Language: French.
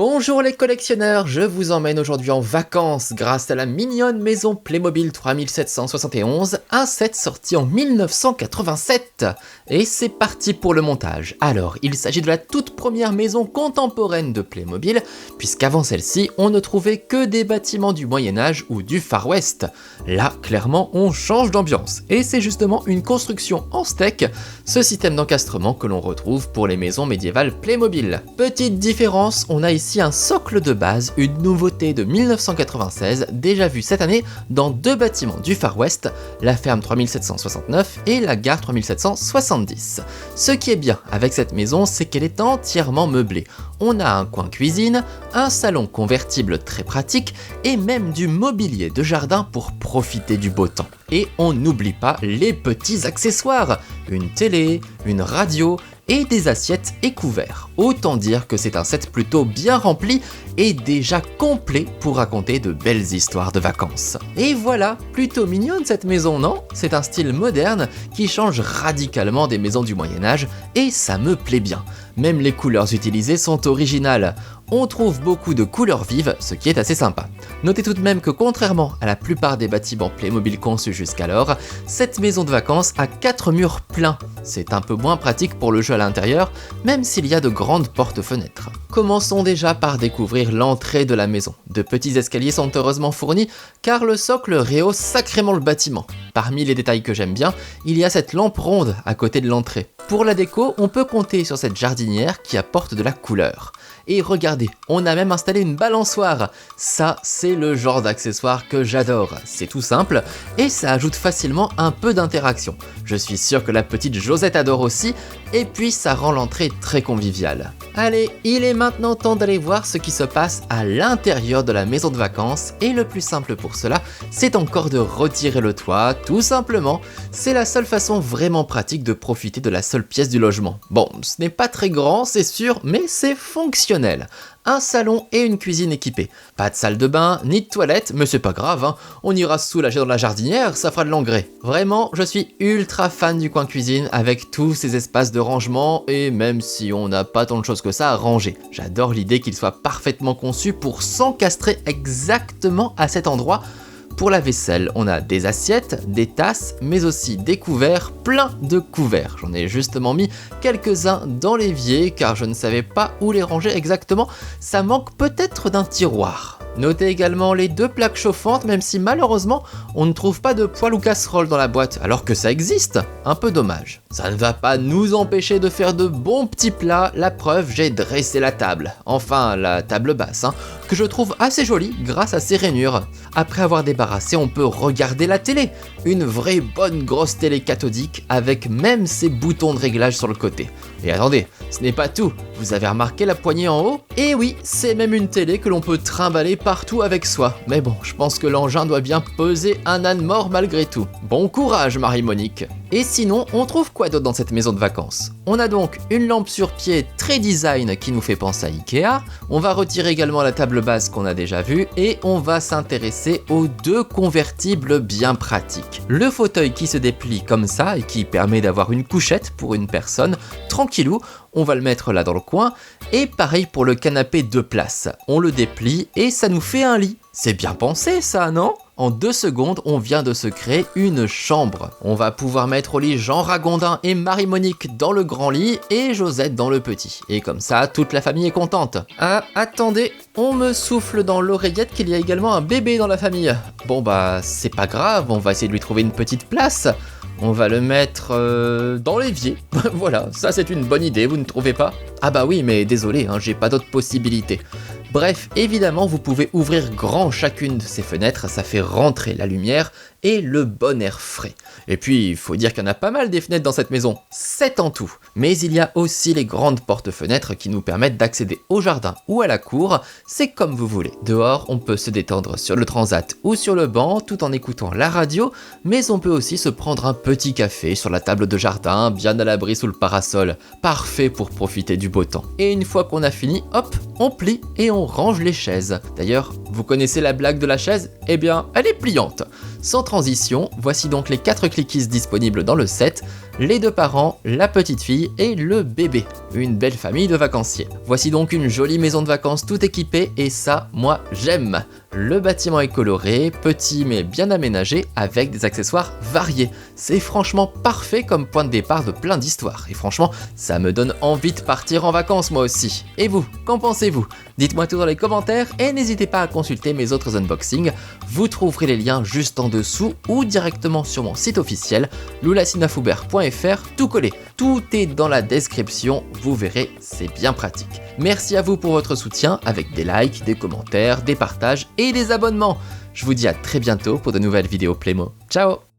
Bonjour les collectionneurs, je vous emmène aujourd'hui en vacances grâce à la mignonne maison Playmobil 3771, un set sorti en 1987. Et c'est parti pour le montage. Alors, il s'agit de la toute première maison contemporaine de Playmobil, puisqu'avant celle-ci, on ne trouvait que des bâtiments du Moyen-Âge ou du Far West. Là, clairement, on change d'ambiance, et c'est justement une construction en steak, ce système d'encastrement que l'on retrouve pour les maisons médiévales Playmobil. Petite différence, on a ici un socle de base, une nouveauté de 1996, déjà vue cette année dans deux bâtiments du Far West, la ferme 3769 et la gare 3770. Ce qui est bien avec cette maison, c'est qu'elle est entièrement meublée. On a un coin cuisine, un salon convertible très pratique et même du mobilier de jardin pour profiter du beau temps. Et on n'oublie pas les petits accessoires, une télé, une radio et des assiettes et couverts. Autant dire que c'est un set plutôt bien rempli et déjà complet pour raconter de belles histoires de vacances. Et voilà, plutôt mignonne cette maison, non ? C'est un style moderne qui change radicalement des maisons du Moyen-Âge et ça me plaît bien. Même les couleurs utilisées sont originales. On trouve beaucoup de couleurs vives, ce qui est assez sympa. Notez tout de même que contrairement à la plupart des bâtiments Playmobil conçus jusqu'alors, cette maison de vacances a 4 murs pleins. C'est un peu moins pratique pour le jeu à l'intérieur, même s'il y a de grandes portes-fenêtres. Commençons déjà par découvrir l'entrée de la maison. De petits escaliers sont heureusement fournis, car le socle rehausse sacrément le bâtiment. Parmi les détails que j'aime bien, il y a cette lampe ronde à côté de l'entrée. Pour la déco, on peut compter sur cette jardinière qui apporte de la couleur. Et regardez, on a même installé une balançoire. Ça, c'est le genre d'accessoire que j'adore. C'est tout simple et ça ajoute facilement un peu d'interaction. Je suis sûr que la petite Josette adore aussi, et puis ça rend l'entrée très conviviale. Allez, il est maintenant temps d'aller voir ce qui se passe à l'intérieur de la maison de vacances, et le plus simple pour cela, c'est encore de retirer le toit, tout simplement. C'est la seule façon vraiment pratique de profiter de la seule pièce du logement. Bon, ce n'est pas très grand, c'est sûr, mais c'est fonctionnel. Un salon et une cuisine équipés. Pas de salle de bain, ni de toilette, mais c'est pas grave, hein. On ira se soulager dans la jardinière, ça fera de l'engrais. Vraiment, je suis ultra fan du coin cuisine avec tous ces espaces de rangement, et même si on n'a pas tant de choses que ça à ranger. J'adore l'idée qu'il soit parfaitement conçu pour s'encastrer exactement à cet endroit. Pour la vaisselle, on a des assiettes, des tasses, mais aussi des couverts, plein de couverts. J'en ai justement mis quelques-uns dans l'évier car je ne savais pas où les ranger exactement. Ça manque peut-être d'un tiroir. Notez également les deux plaques chauffantes, même si malheureusement on ne trouve pas de poêle ou casserole dans la boîte, alors que ça existe. Un peu dommage. Ça ne va pas nous empêcher de faire de bons petits plats, la preuve, j'ai dressé la table. Enfin, la table basse, que je trouve assez jolie grâce à ses rainures. Après avoir débarrassé, on peut regarder la télé. Une vraie bonne grosse télé cathodique avec même ses boutons de réglage sur le côté. Et attendez, ce n'est pas tout. Vous avez remarqué la poignée en haut ? Et oui, c'est même une télé que l'on peut trimballer partout avec soi. Mais bon, je pense que l'engin doit bien peser un âne mort malgré tout. Bon courage, Marie-Monique. Et sinon, on trouve quoi d'autre dans cette maison de vacances ? On a donc une lampe sur pied très design qui nous fait penser à Ikea. On va retirer également la table basse qu'on a déjà vue et on va s'intéresser aux deux convertibles bien pratiques. Le fauteuil qui se déplie comme ça et qui permet d'avoir une couchette pour une personne, tranquillou, on va le mettre là dans le coin. Et pareil pour le canapé 2 places. On le déplie et ça nous fait un lit. C'est bien pensé ça, non ? En 2 secondes, on vient de se créer une chambre. On va pouvoir mettre au lit Jean Ragondin et Marie-Monique dans le grand lit et Josette dans le petit. Et comme ça, toute la famille est contente. Ah, attendez, on me souffle dans l'oreillette qu'il y a également un bébé dans la famille. Bon bah, c'est pas grave, on va essayer de lui trouver une petite place. On va le mettre dans l'évier. Voilà, ça c'est une bonne idée, vous ne trouvez pas ? Ah bah oui, mais désolé, j'ai pas d'autre possibilité. Bref, évidemment, vous pouvez ouvrir grand chacune de ces fenêtres, ça fait rentrer la lumière et le bon air frais. Et puis, il faut dire qu'il y en a pas mal des fenêtres dans cette maison, 7 en tout. Mais il y a aussi les grandes portes-fenêtres qui nous permettent d'accéder au jardin ou à la cour, c'est comme vous voulez. Dehors, on peut se détendre sur le transat ou sur le banc tout en écoutant la radio, mais on peut aussi se prendre un petit café sur la table de jardin, bien à l'abri sous le parasol. Parfait pour profiter du beau temps. Et une fois qu'on a fini, hop, on plie et on range les chaises. D'ailleurs, vous connaissez la blague de la chaise ? Eh bien, elle est pliante. Sans transition, voici donc les 4 clickies disponibles dans le set. les deux parents, la petite fille et le bébé. Une belle famille de vacanciers. Voici donc une jolie maison de vacances tout équipée et ça, moi, j'aime. Le bâtiment est coloré, petit mais bien aménagé avec des accessoires variés. C'est franchement parfait comme point de départ de plein d'histoires. Et franchement, ça me donne envie de partir en vacances moi aussi. Et vous, qu'en pensez-vous? Dites-moi tout dans les commentaires et n'hésitez pas à consulter mes autres unboxings. Vous trouverez les liens juste en dessous ou directement sur mon site officiel loulacinafoubert.fr tout collé. Tout est dans la description, vous verrez, c'est bien pratique. Merci à vous pour votre soutien avec des likes, des commentaires, des partages et des abonnements. Je vous dis à très bientôt pour de nouvelles vidéos Playmo. Ciao!